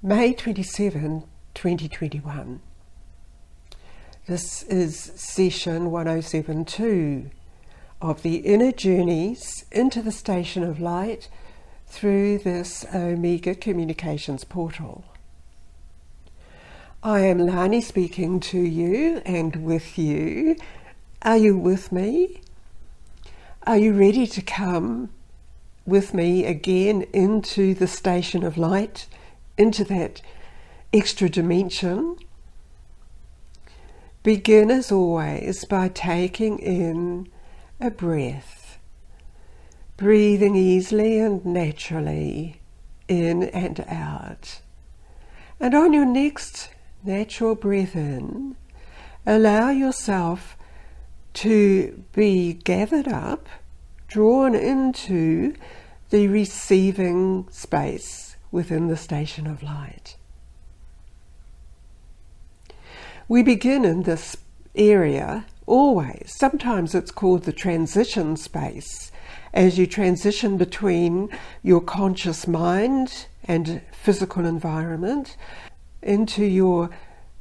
May 27, 2021. This is session 1072 of the Inner Journeys into the Station of Light through this Omega Communications portal. I am Lani speaking to you and with you. Are you with me? Are you ready to come with me again into the Station of Light, into that extra dimension? Begin as always by taking in a breath, breathing easily and naturally in and out. And on your next natural breath in, allow yourself to be gathered up, drawn into the receiving space within the Station of Light. We begin in this area always. Sometimes it's called the transition space, as you transition between your conscious mind and physical environment into your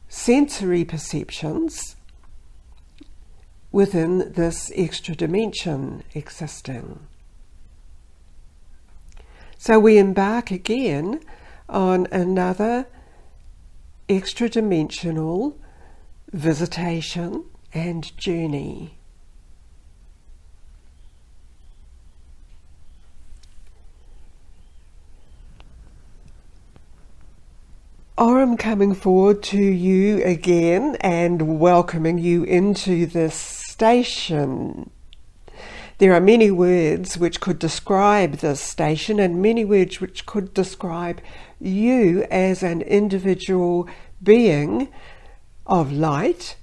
sensory perceptions within this extra dimension existing. So we embark again on another extra dimensional visitation and journey. I'm coming forward to you again and welcoming you into this station. There are many words which could describe this station and many words which could describe you as an individual being of light,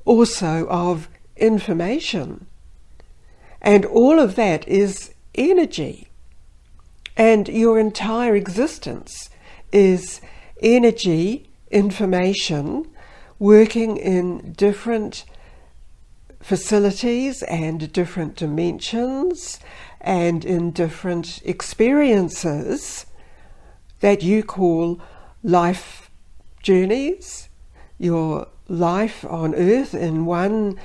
also of information. And all of that is energy. And your entire existence is energy, information, working in different facilities and different dimensions and in different experiences that you call life journeys, your life on earth in one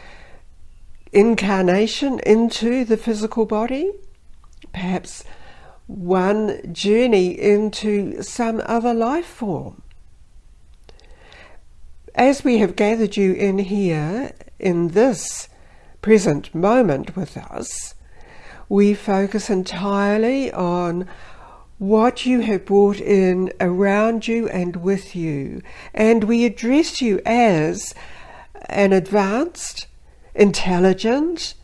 incarnation into the physical body, perhaps one journey into some other life form. As we have gathered you in here in this present moment with us, we focus entirely on what you have brought in around you and with you, and we address you as an advanced, intelligent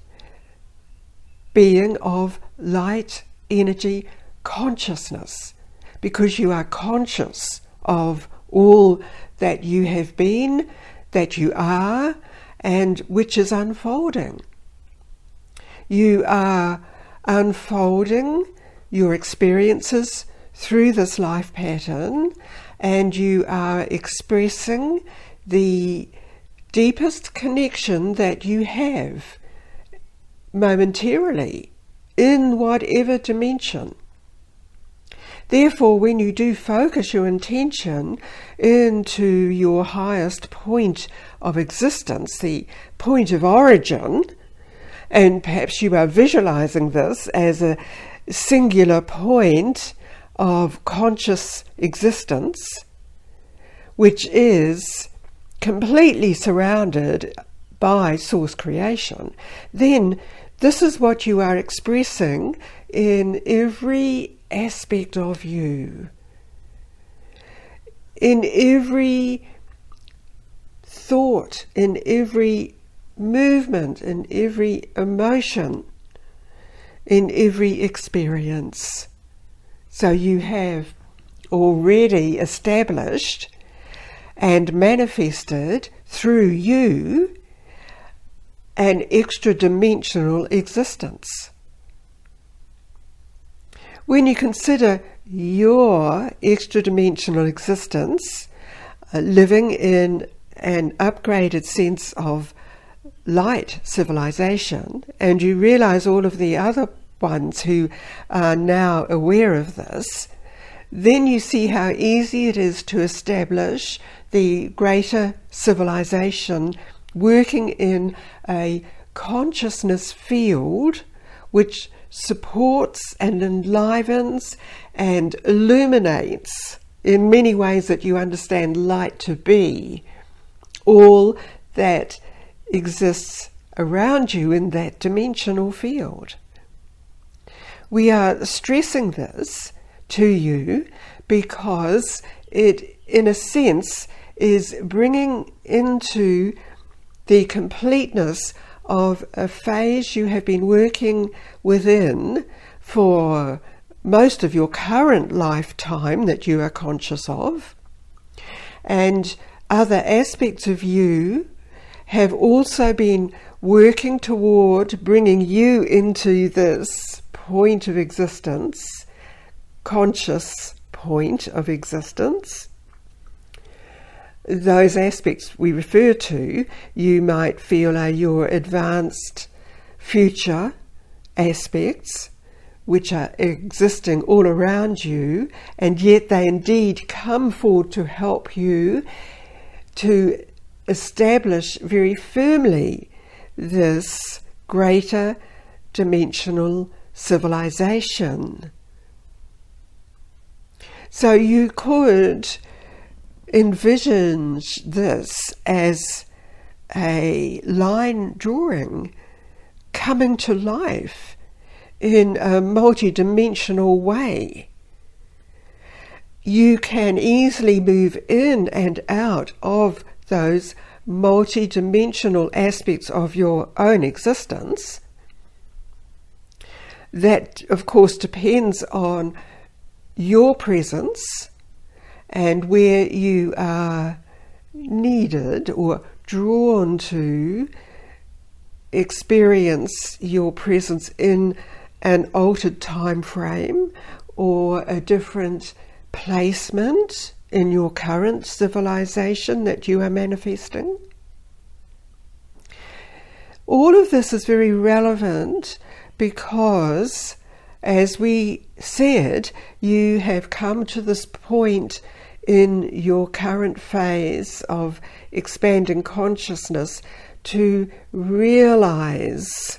being of light, energy, consciousness, because you are conscious of all that you have been, that you are, and which is unfolding. You are unfolding your experiences through this life pattern, and you are expressing the deepest connection that you have momentarily in whatever dimension. Therefore, when you do focus your intention into your highest point of existence, the point of origin, and perhaps you are visualizing this as a singular point of conscious existence, which is completely surrounded by source creation, then this is what you are expressing in every aspect of you, in every thought, in every movement, in every emotion, in every experience. So you have already established and manifested through you an extra dimensional existence. When you consider your extra dimensional existence, living in an upgraded sense of light civilization, and you realize all of the other ones who are now aware of this, then you see how easy it is to establish the greater civilization working in a consciousness field which supports and enlivens and illuminates in many ways that you understand light to be all that exists around you in that dimensional field. We are stressing this to you because it, in a sense, is bringing into the completeness of a phase you have been working within for most of your current lifetime that you are conscious of, and other aspects of you have also been working toward bringing you into this point of existence, conscious point of existence. Those aspects we refer to, you might feel are your advanced future aspects, which are existing all around you, and yet they indeed come forward to help you to establish very firmly this greater dimensional civilization. So you could envision this as a line drawing coming to life in a multi-dimensional way. You can easily move in and out of those multi-dimensional aspects of your own existence. That, of course, depends on your presence and where you are needed or drawn to experience your presence in an altered time frame or a different placement in your current civilization that you are manifesting. All of this is very relevant because, as we said, you have come to this point in your current phase of expanding consciousness to realize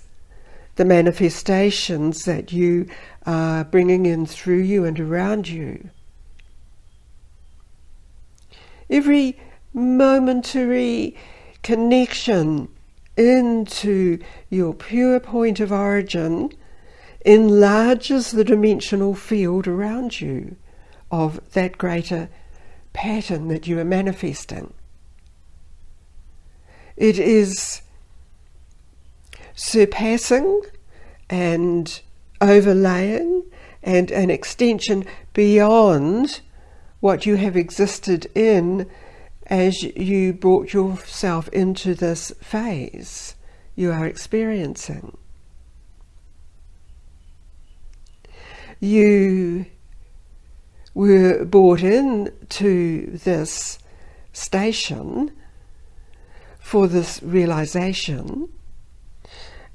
the manifestations that you are bringing in through you and around you. Every momentary connection into your pure point of origin enlarges the dimensional field around you of that greater pattern that you are manifesting. It is surpassing and overlaying and an extension beyond what you have existed in as you brought yourself into this phase you are experiencing. You were brought in to this station for this realization,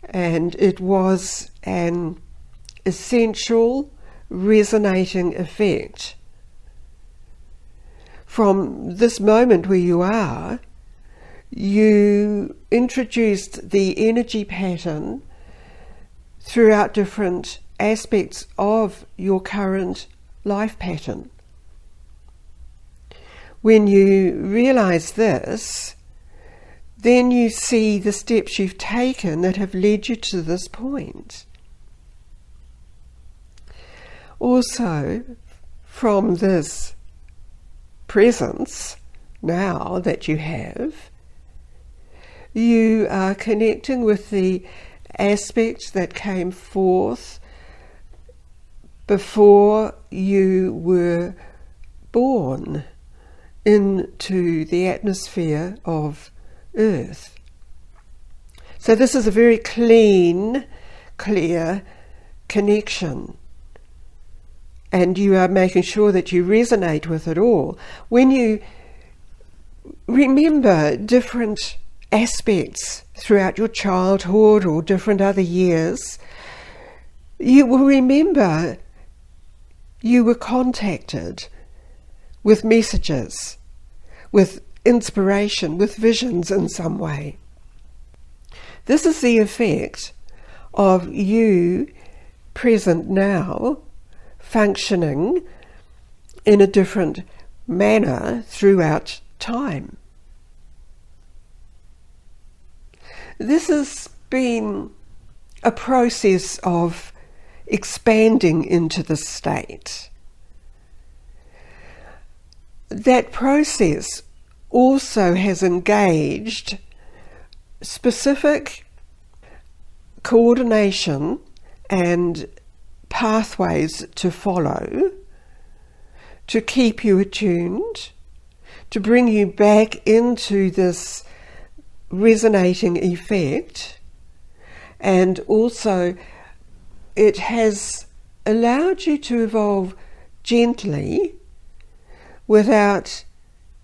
and it was an essential resonating effect. From this moment where you are, you introduced the energy pattern throughout different aspects of your current life pattern. When you realize this, then you see the steps you've taken that have led you to this point. Also, from this presence now that you have, you are connecting with the aspects that came forth before you were born into the atmosphere of Earth. So this is a very clean, clear connection, and you are making sure that you resonate with it all. When you remember different aspects throughout your childhood or different other years, you will remember you were contacted with messages, with inspiration, with visions in some way. This is the effect of you present now functioning in a different manner throughout time. This has been a process of expanding into the state. That process also has engaged specific coordination and pathways to follow to keep you attuned, to bring you back into this resonating effect, and also it has allowed you to evolve gently without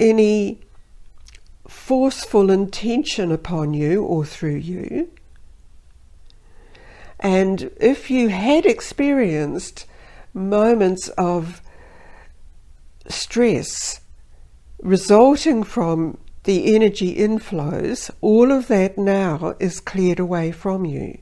any forceful intention upon you or through you. And if you had experienced moments of stress resulting from the energy inflows, all of that now is cleared away from you.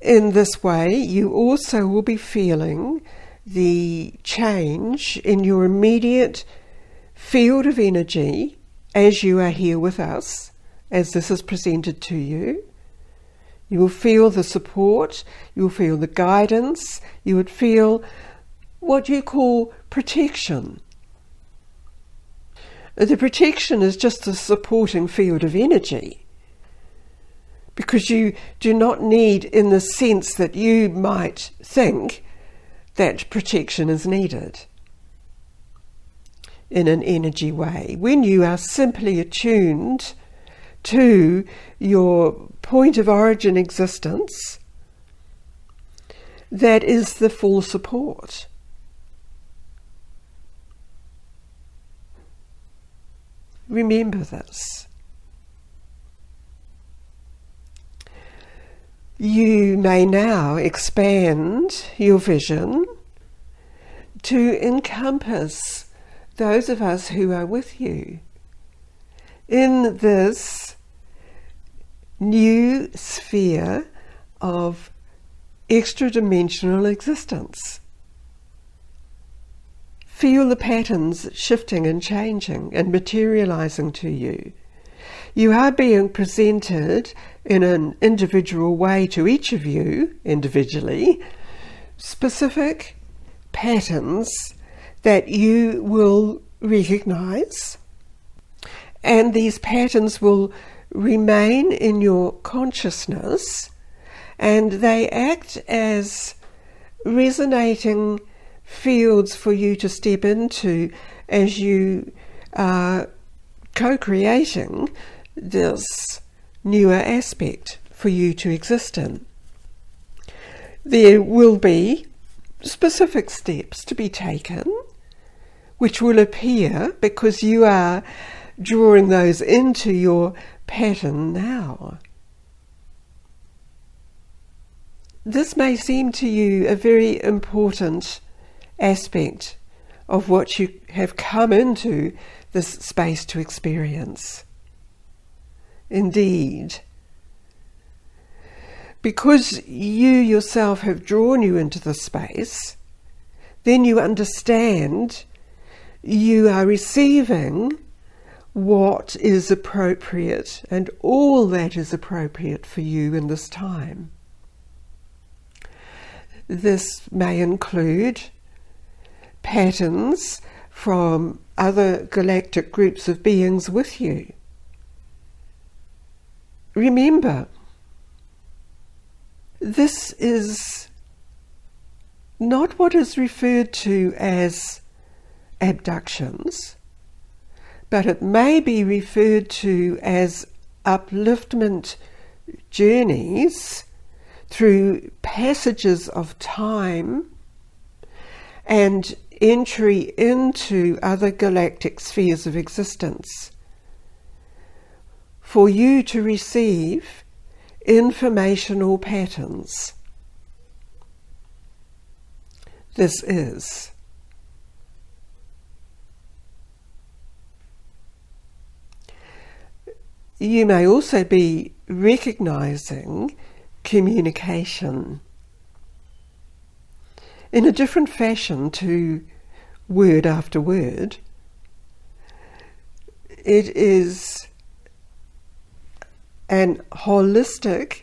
In this way, you also will be feeling the change in your immediate field of energy as you are here with us, as this is presented to you. You will feel the support, you will feel the guidance, you would feel what you call protection. The protection is just a supporting field of energy, because you do not need, in the sense that you might think, that protection is needed in an energy way. When you are simply attuned to your point of origin existence, that is the full support. Remember this. You may now expand your vision to encompass those of us who are with you in this new sphere of extra-dimensional existence. Feel the patterns shifting and changing and materializing to you. You are being presented in an individual way to each of you individually specific patterns that you will recognize, and these patterns will remain in your consciousness, and they act as resonating fields for you to step into as you are co-creating this newer aspect for you to exist in. There will be specific steps to be taken which will appear because you are drawing those into your pattern now. This may seem to you a very important aspect of what you have come into this space to experience. Indeed, because you yourself have drawn you into the space, then you understand you are receiving what is appropriate, and all that is appropriate for you in this time. This may include patterns from other galactic groups of beings with you. Remember, this is not what is referred to as abductions, but it may be referred to as upliftment journeys through passages of time and entry into other galactic spheres of existence, for you to receive informational patterns. this is. You may also be recognizing communication in a different fashion to word after word. It is an holistic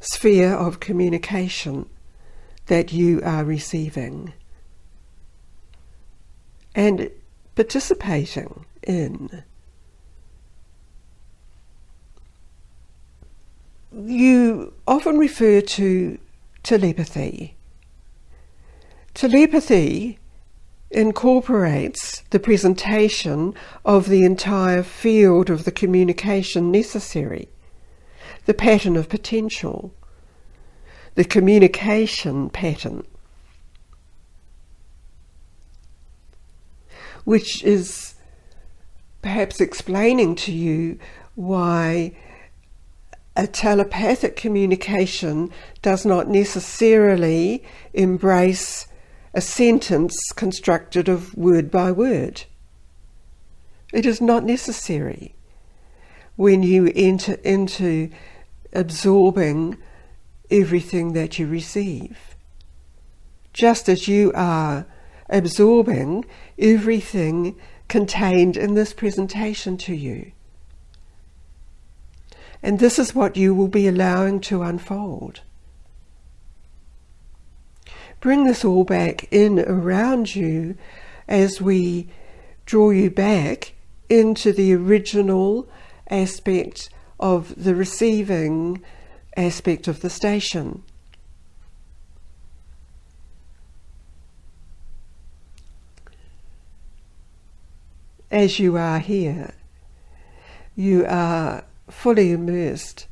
sphere of communication that you are receiving and participating in. You often refer to telepathy. Telepathy incorporates the presentation of the entire field of the communication necessary, the pattern of potential, the communication pattern, which is perhaps explaining to you why a telepathic communication does not necessarily embrace a sentence constructed of word by word. It is not necessary when you enter into absorbing everything that you receive, just as you are absorbing everything contained in this presentation to you. And this is what you will be allowing to unfold. Bring this all back in around you as we draw you back into the original aspect of the receiving aspect of the station. As you are here, you are fully immersed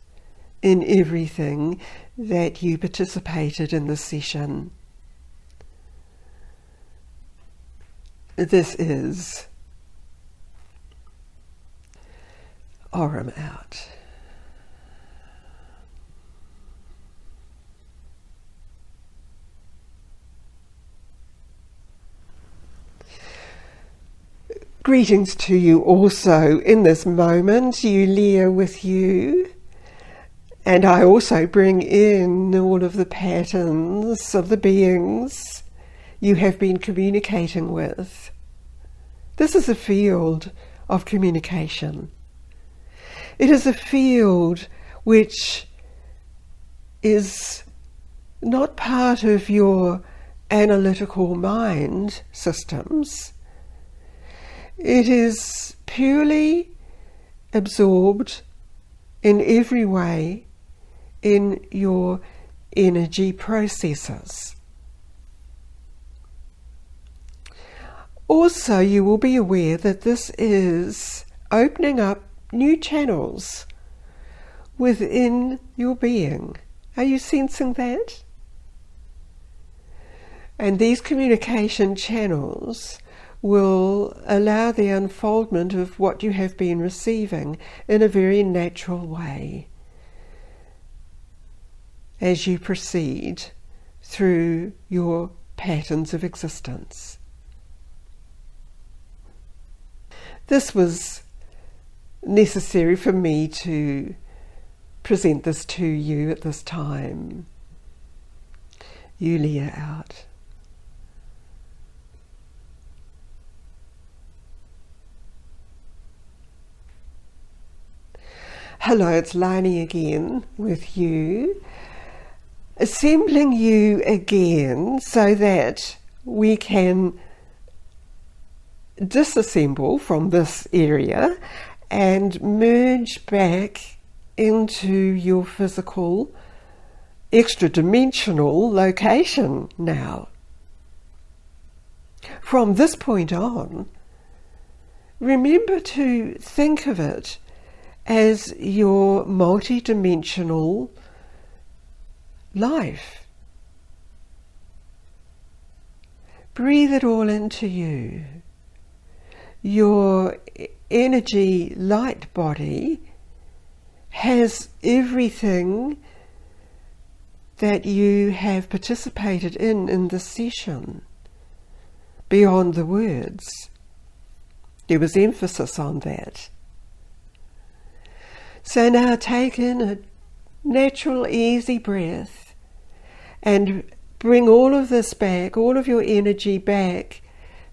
in everything that you participated in this session. This is Aurum out. Greetings to you also in this moment, Yulia with you. And I also bring in all of the patterns of the beings you have been communicating with. This is a field of communication. It is a field which is not part of your analytical mind systems. It is purely absorbed in every way in your energy processes. Also, you will be aware that this is opening up new channels within your being. Are you sensing that? And these communication channels will allow the unfoldment of what you have been receiving in a very natural way as you proceed through your patterns of existence. This was necessary for me to present this to you at this time. Yulia out. Hello, it's Lani again with you, assembling you again so that we can disassemble from this area and merge back into your physical extra-dimensional location now. From this point on, remember to think of it as your multi-dimensional life. Breathe it all into you. Your energy light body has everything that you have participated in this session beyond the words. There was emphasis on that. So now take in a natural, easy breath and bring all of this back, all of your energy back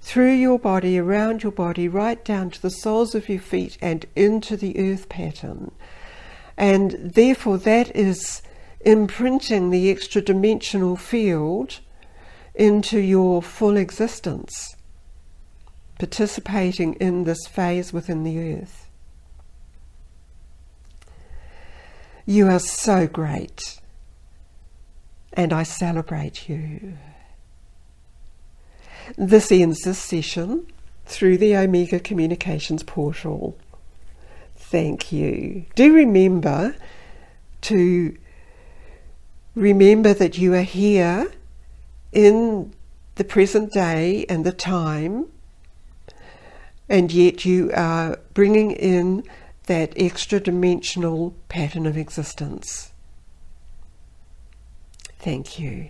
through your body, around your body, right down to the soles of your feet and into the earth pattern. And therefore that is imprinting the extra dimensional field into your full existence, participating in this phase within the earth. You are so great, and I celebrate you. This ends this session through the Omega Communications portal. Thank you. Do remember that you are here in the present day and the time, and yet you are bringing in that extra dimensional pattern of existence. Thank you.